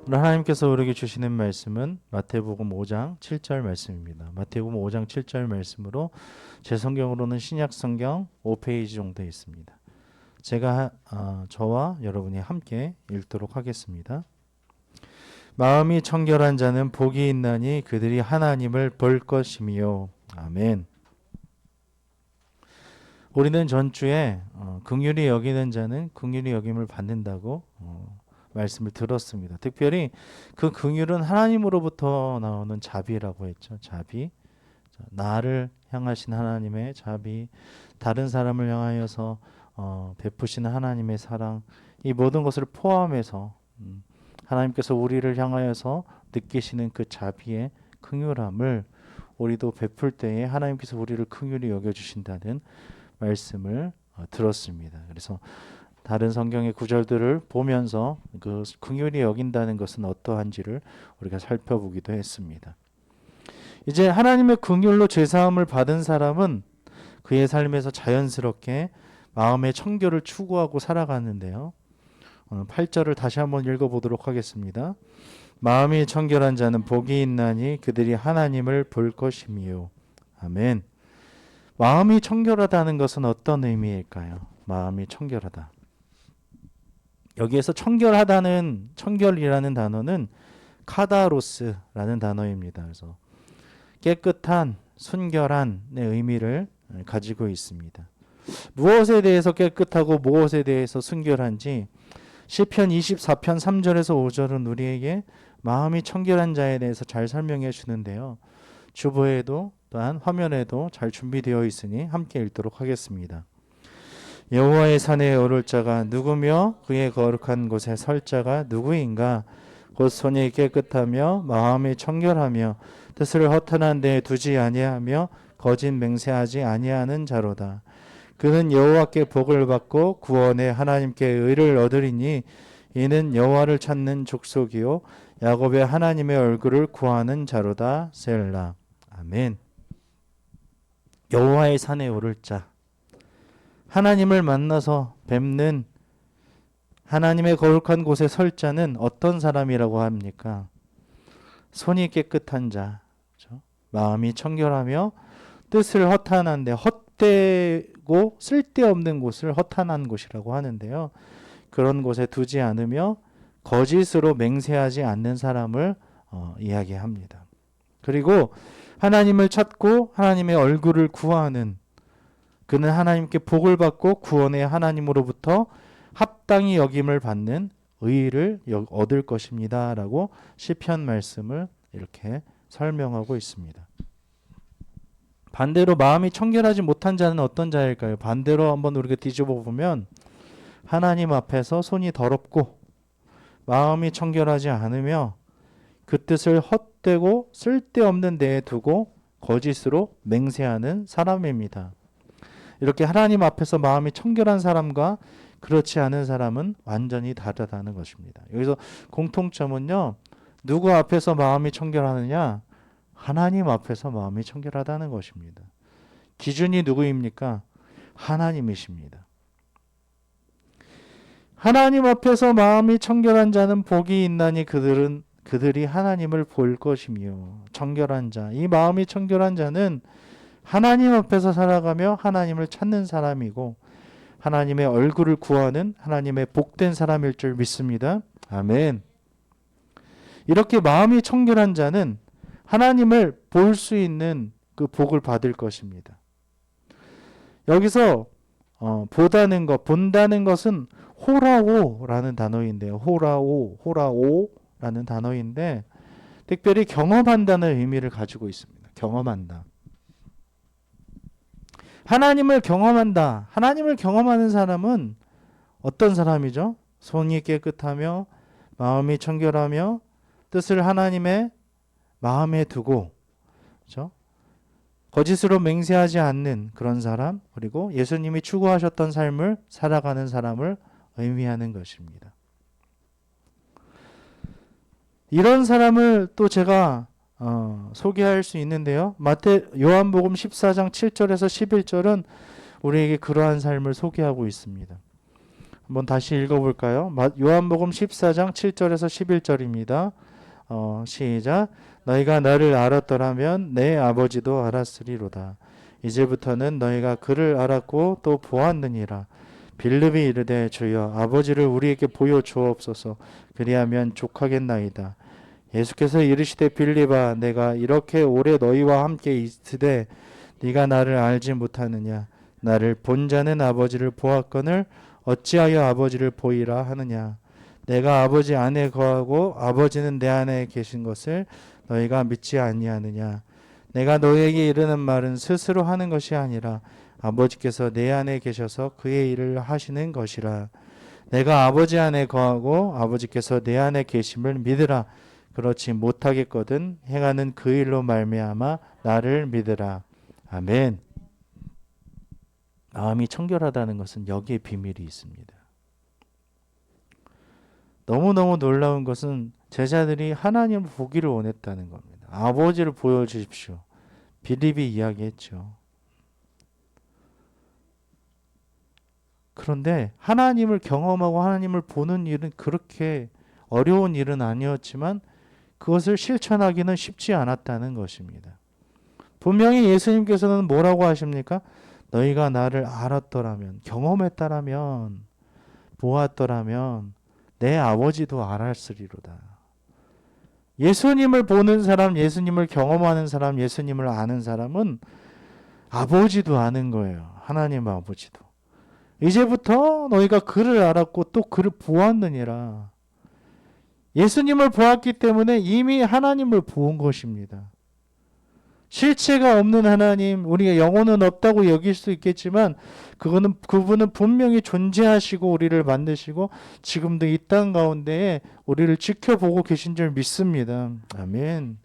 오늘 하나님께서 우리에게 주시는 말씀은 마태복음 5장 7절 말씀입니다. 마태복음 5장 7절 말씀으로 제 성경으로는 신약 성경 5페이지 정도 있습니다. 제가 저와 여러분이 함께 읽도록 하겠습니다. 마음이 청결한 자는 복이 있나니 그들이 하나님을 볼 것이며. 아멘. 우리는 전주에 긍휼히 여기는 자는 긍휼히 여김을 받는다고 말씀을 들었습니다. 특별히 그 긍휼은 하나님으로부터 나오는 자비라고 했죠. 자비. 나를 향하신 하나님의 자비, 다른 사람을 향하여서 베푸시는 하나님의 사랑, 이 모든 것을 포함해서 하나님께서 우리를 향하여서 느끼시는 그 자비의 긍휼함을 우리도 베풀 때에 하나님께서 우리를 긍휼히 여겨주신다는 말씀을 들었습니다. 그래서 다른 성경의 구절들을 보면서 그 긍휼히 여긴다는 것은 어떠한지를 우리가 살펴보기도 했습니다. 이제 하나님의 긍휼로 죄사함을 받은 사람은 그의 삶에서 자연스럽게 마음의 청결을 추구하고 살아가는데요. 8절을 다시 한번 읽어보도록 하겠습니다. 마음이 청결한 자는 복이 있나니 그들이 하나님을 볼 것이미요. 아멘. 마음이 청결하다는 것은 어떤 의미일까요? 마음이 청결하다. 여기에서 청결이라는 단어는 카다로스라는 단어입니다. 그래서 깨끗한, 순결한의 의미를 가지고 있습니다. 무엇에 대해서 깨끗하고 무엇에 대해서 순결한지 시편 24편 3절에서 5절은 우리에게 마음이 청결한 자에 대해서 잘 설명해 주는데요. 주보에도 또한 화면에도 잘 준비되어 있으니 함께 읽도록 하겠습니다. 여호와의 산에 오를 자가 누구며 그의 거룩한 곳에 설 자가 누구인가? 곧 손이 깨끗하며 마음이 청결하며 뜻을 허탄한 데에 두지 아니하며 거짓 맹세하지 아니하는 자로다. 그는 여호와께 복을 받고 구원의 하나님께 의를 얻으리니 이는 여호와를 찾는 족속이요 야곱의 하나님의 얼굴을 구하는 자로다. 셀라. 아멘. 여호와의 산에 오를 자, 하나님을 만나서 뵙는 하나님의 거룩한 곳에 설 자는 어떤 사람이라고 합니까? 손이 깨끗한 자, 그렇죠? 마음이 청결하며 뜻을 허탄한데, 헛되고 쓸데없는 곳을 허탄한 곳이라고 하는데요. 그런 곳에 두지 않으며 거짓으로 맹세하지 않는 사람을 이야기합니다. 그리고 하나님을 찾고 하나님의 얼굴을 구하는, 그는 하나님께 복을 받고 구원의 하나님으로부터 합당히 여김을 받는 의의를 얻을 것입니다. 라고 시편 말씀을 이렇게 설명하고 있습니다. 반대로 마음이 청결하지 못한 자는 어떤 자일까요? 반대로 한번 우리가 뒤집어 보면 하나님 앞에서 손이 더럽고 마음이 청결하지 않으며 그 뜻을 헛되고 쓸데없는 데에 두고 거짓으로 맹세하는 사람입니다. 이렇게 하나님 앞에서 마음이 청결한 사람과 그렇지 않은 사람은 완전히 다르다는 것입니다. 여기서 공통점은요, 누구 앞에서 마음이 청결하느냐? 하나님 앞에서 마음이 청결하다는 것입니다. 기준이 누구입니까? 하나님이십니다. 하나님 앞에서 마음이 청결한 자는 복이 있나니 그들이 하나님을 볼 것이며. 청결한 자, 이 마음이 청결한 자는 하나님 앞에서 살아가며 하나님을 찾는 사람이고 하나님의 얼굴을 구하는 하나님의 복된 사람일 줄 믿습니다. 아멘. 이렇게 마음이 청결한 자는 하나님을 볼 수 있는 그 복을 받을 것입니다. 여기서 본다는 것은 호라오라는 단어인데요. 호라오라는 단어인데 특별히 경험한다는 의미를 가지고 있습니다. 경험한다. 하나님을 경험한다. 하나님을 경험하는 사람은 어떤 사람이죠? 손이 깨끗하며 마음이 청결하며 뜻을 하나님의 마음에 두고, 그렇죠? 거짓으로 맹세하지 않는 그런 사람, 그리고 예수님이 추구하셨던 삶을 살아가는 사람을 의미하는 것입니다. 이런 사람을 또 제가 소개할 수 있는데요. 요한복음 14장 7절에서 11절은 우리에게 그러한 삶을 소개하고 있습니다. 한번 다시 읽어볼까요? 요한복음 14장 7절에서 11절입니다. 시작. 너희가 나를 알았더라면 내 아버지도 알았으리로다. 이제부터는 너희가 그를 알았고 또 보았느니라. 빌립이 이르되 주여 아버지를 우리에게 보여 주옵소서. 그리하면 족하겠나이다. 예수께서 이르시되 빌립아 내가 이렇게 오래 너희와 함께 있으되 네가 나를 알지 못하느냐. 나를 본 자는 아버지를 보았거늘 어찌하여 아버지를 보이라 하느냐. 내가 아버지 안에 거하고 아버지는 내 안에 계신 것을 너희가 믿지 아니하느냐. 내가 너희에게 이르는 말은 스스로 하는 것이 아니라 아버지께서 내 안에 계셔서 그의 일을 하시는 것이라. 내가 아버지 안에 거하고 아버지께서 내 안에 계심을 믿으라. 그렇지 못하겠거든 행하는 그 일로 말미암아 나를 믿으라. 아멘. 마음이 청결하다는 것은 여기에 비밀이 있습니다. 너무너무 놀라운 것은 제자들이 하나님을 보기를 원했다는 겁니다. 아버지를 보여주십시오. 빌립이 이야기했죠. 그런데 하나님을 경험하고 하나님을 보는 일은 그렇게 어려운 일은 아니었지만 그것을 실천하기는 쉽지 않았다는 것입니다. 분명히 예수님께서는 뭐라고 하십니까? 너희가 나를 알았더라면, 경험했더라면, 보았더라면 내 아버지도 알았으리로다. 예수님을 보는 사람, 예수님을 경험하는 사람, 예수님을 아는 사람은 아버지도 아는 거예요. 하나님 아버지도. 이제부터 너희가 그를 알았고 또 그를 보았느니라. 예수님을 보았기 때문에 이미 하나님을 본 것입니다. 실체가 없는 하나님, 우리가 영혼은 없다고 여길 수 있겠지만 그분은 분명히 존재하시고 우리를 만드시고 지금도 이 땅 가운데에 우리를 지켜보고 계신 줄 믿습니다. 아멘.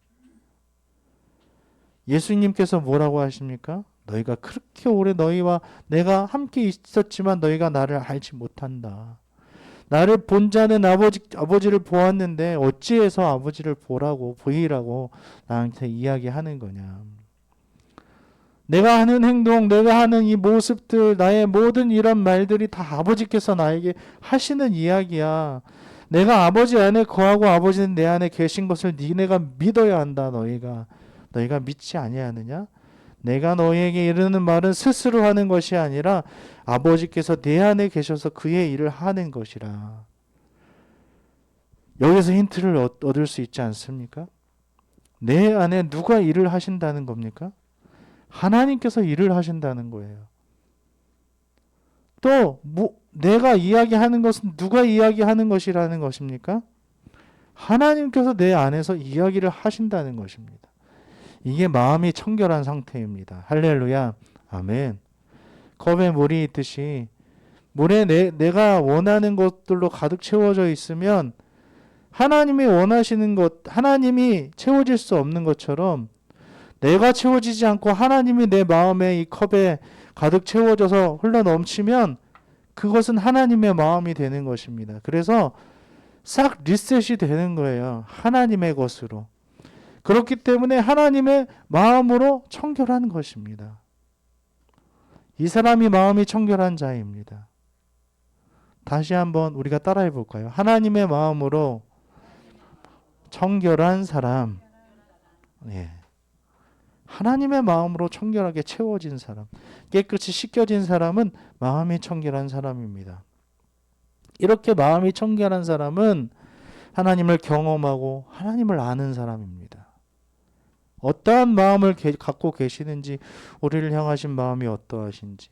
예수님께서 뭐라고 하십니까? 너희가 그렇게 오래 너희와 내가 함께 있었지만 너희가 나를 알지 못한다. 나를 본 자는 아버지를 보았는데 어찌해서 아버지를 보이라고 나한테 이야기하는 거냐. 내가 하는 행동, 내가 하는 이 모습들, 나의 모든 이런 말들이 다 아버지께서 나에게 하시는 이야기야. 내가 아버지 안에 거하고 아버지는 내 안에 계신 것을 니네가 믿어야 한다. 너희가 믿지 아니하느냐? 내가 너희에게 이르는 말은 스스로 하는 것이 아니라 아버지께서 내 안에 계셔서 그의 일을 하는 것이라. 여기서 힌트를 얻을 수 있지 않습니까? 내 안에 누가 일을 하신다는 겁니까? 하나님께서 일을 하신다는 거예요. 또 내가 이야기하는 것은 누가 이야기하는 것이라는 것입니까? 하나님께서 내 안에서 이야기를 하신다는 것입니다. 이게 마음이 청결한 상태입니다. 할렐루야. 아멘. 컵에 물이 있듯이 물에 내가 원하는 것들로 가득 채워져 있으면 하나님이 원하시는 것, 하나님이 채워질 수 없는 것처럼 내가 채워지지 않고 하나님이 내 마음에 이 컵에 가득 채워져서 흘러넘치면 그것은 하나님의 마음이 되는 것입니다. 그래서 싹 리셋이 되는 거예요. 하나님의 것으로. 그렇기 때문에 하나님의 마음으로 청결한 것입니다. 이 사람이 마음이 청결한 자입니다. 다시 한번 우리가 따라해 볼까요? 하나님의 마음으로 청결한 사람. 예. 하나님의 마음으로 청결하게 채워진 사람, 깨끗이 씻겨진 사람은 마음이 청결한 사람입니다. 이렇게 마음이 청결한 사람은 하나님을 경험하고 하나님을 아는 사람입니다. 어떠한 마음을 갖고 계시는지, 우리를 향하신 마음이 어떠하신지,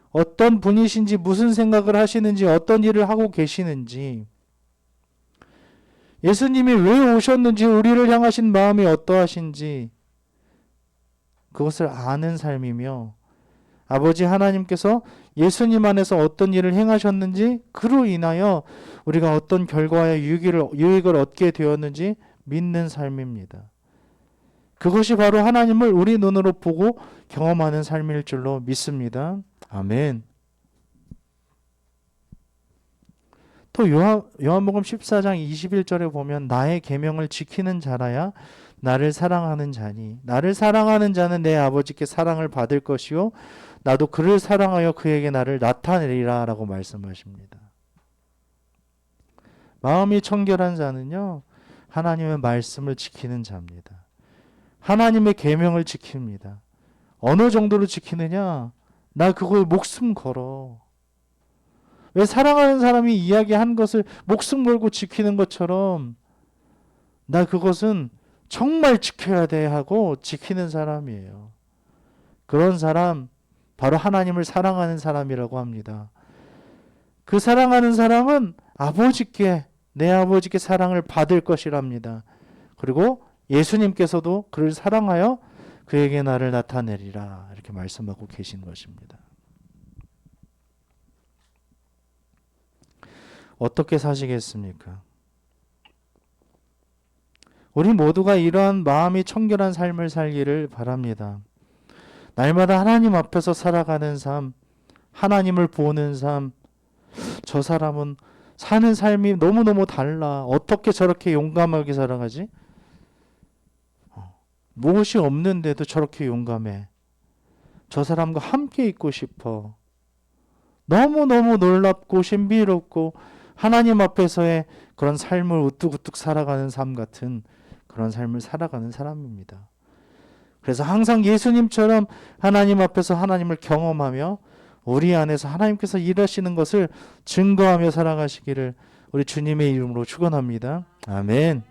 어떤 분이신지, 무슨 생각을 하시는지, 어떤 일을 하고 계시는지, 예수님이 왜 오셨는지, 우리를 향하신 마음이 어떠하신지 그것을 아는 삶이며, 아버지 하나님께서 예수님 안에서 어떤 일을 행하셨는지 그로 인하여 우리가 어떤 결과의 유익을 얻게 되었는지 믿는 삶입니다. 그것이 바로 하나님을 우리 눈으로 보고 경험하는 삶일 줄로 믿습니다. 아멘. 또 요한복음 14장 21절에 보면 나의 계명을 지키는 자라야 나를 사랑하는 자니 나를 사랑하는 자는 내 아버지께 사랑을 받을 것이요 나도 그를 사랑하여 그에게 나를 나타내리라 라고 말씀하십니다. 마음이 청결한 자는요, 하나님의 말씀을 지키는 자입니다. 하나님의 계명을 지킵니다. 어느 정도로 지키느냐? 나 그걸 목숨 걸어. 왜 사랑하는 사람이 이야기한 것을 목숨 걸고 지키는 것처럼 나 그것은 정말 지켜야 돼 하고 지키는 사람이에요. 그런 사람 바로 하나님을 사랑하는 사람이라고 합니다. 그 사랑하는 사람은 내 아버지께 사랑을 받을 것이랍니다. 그리고 예수님께서도 그를 사랑하여 그에게 나를 나타내리라 이렇게 말씀하고 계신 것입니다. 어떻게 사시겠습니까? 우리 모두가 이러한 마음이 청결한 삶을 살기를 바랍니다. 날마다 하나님 앞에서 살아가는 삶, 하나님을 보는 삶, 저 사람은 사는 삶이 너무너무 달라. 어떻게 저렇게 용감하게 살아가지? 무엇이 없는데도 저렇게 용감해. 저 사람과 함께 있고 싶어. 너무너무 놀랍고 신비롭고 하나님 앞에서의 그런 삶을 우뚝우뚝 살아가는 삶 같은 그런 삶을 살아가는 사람입니다. 그래서 항상 예수님처럼 하나님 앞에서 하나님을 경험하며 우리 안에서 하나님께서 일하시는 것을 증거하며 살아가시기를 우리 주님의 이름으로 축원합니다. 아멘.